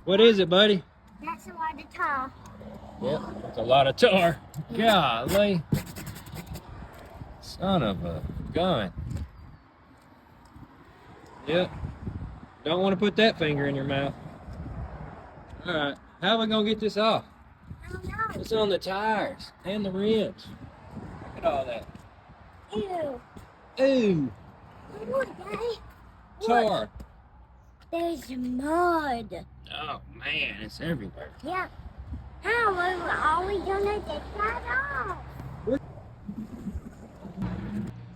What is it, buddy? That's a lot of tar. Yep, it's a lot of tar. Golly. Son of a gun. Yep. Don't want to put that finger in your mouth. All right. How are we going to get this off? I don't know. It's on the tires and the rims. Look at all that. Ew. Ooh. Look, Daddy. Tar. Look, there's mud. Oh, man. It's everywhere. Yeah. How are we gonna get that off?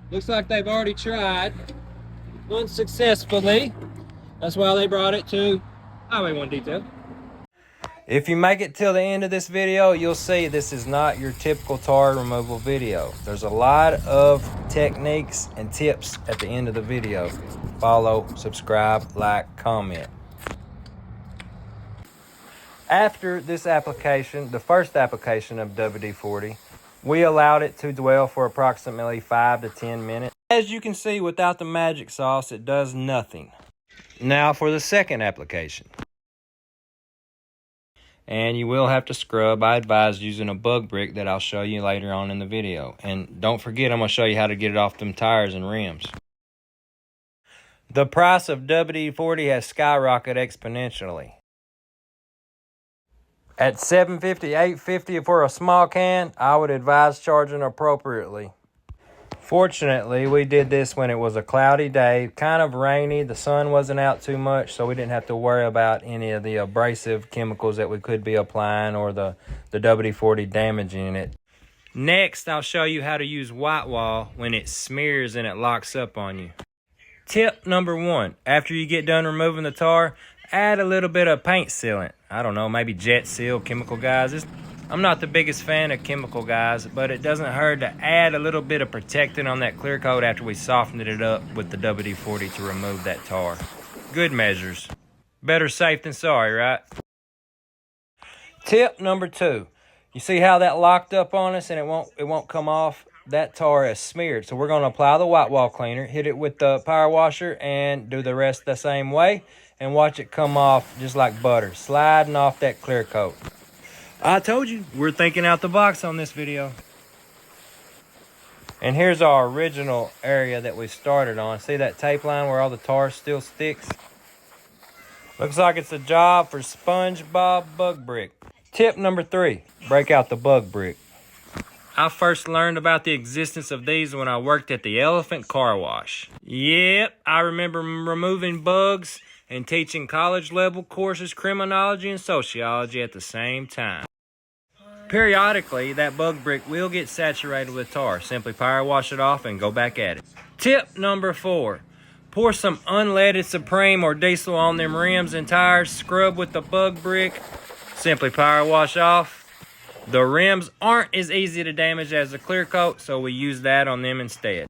Looks like they've already tried unsuccessfully. That's why they brought it to Highway 1 Detail. If you make it till the end of this video, you'll see this is not your typical tar removal video. There's a lot of techniques and tips at the end of the video. Follow, subscribe, like, comment. After this application, the first application of WD-40, we allowed it to dwell for approximately 5 to 10 minutes. As you can see, without the magic sauce, it does nothing. Now for the second application. And you will have to scrub. I advise using a bug brick that I'll show you later on in the video. And don't forget, I'm going to show you how to get it off them tires and rims. The price of WD-40 has skyrocketed exponentially. At $7.50, $8.50 for a small can, I would advise charging appropriately. Fortunately, we did this when it was a cloudy day, kind of rainy. The sun wasn't out too much, so we didn't have to worry about any of the abrasive chemicals that we could be applying or the WD-40 damaging it. Next, I'll show you how to use white wall when it smears and it locks up on you. Tip number 1, after you get done removing the tar, add a little bit of paint sealant. I don't know, maybe Jet Seal, Chemical Guys. I'm not the biggest fan of Chemical Guys, but it doesn't hurt to add a little bit of protectant on that clear coat after we softened it up with the WD-40 to remove that tar. Good measures. Better safe than sorry, right? Tip number 2. You see how that locked up on us and it won't come off? That tar is smeared. So we're going to apply the white wall cleaner, hit it with the power washer, and do the rest the same way. And watch it come off just like butter, sliding off that clear coat. I told you, we're thinking out the box on this video. And here's our original area that we started on. See that tape line where all the tar still sticks? Looks like it's a job for SpongeBob Bug Brick. Tip number 3, break out the bug brick. I first learned about the existence of these when I worked at the Elephant Car Wash. Yep, I remember removing bugs and teaching college-level courses, criminology and sociology at the same time. Periodically, that bug brick will get saturated with tar. Simply power wash it off and go back at it. Tip number 4, pour some unleaded Supreme or Diesel on them rims and tires, scrub with the bug brick, simply power wash off. The rims aren't as easy to damage as the clear coat, so we use that on them instead.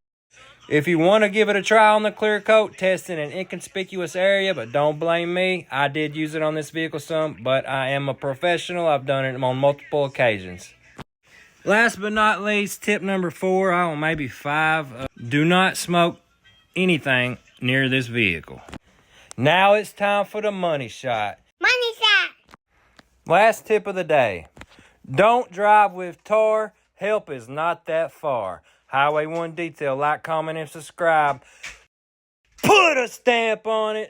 If you want to give it a try on the clear coat, test in an inconspicuous area, but don't blame me. I did use it on this vehicle some, but I am a professional. I've done it on multiple occasions. Last but not least, tip number 4, I don't know, maybe 5. Do not smoke anything near this vehicle. Now it's time for the money shot. Money shot. Last tip of the day. Don't drive with tar. Help is not that far. Highway 1 Detail. Like, comment, and subscribe. Put a stamp on it.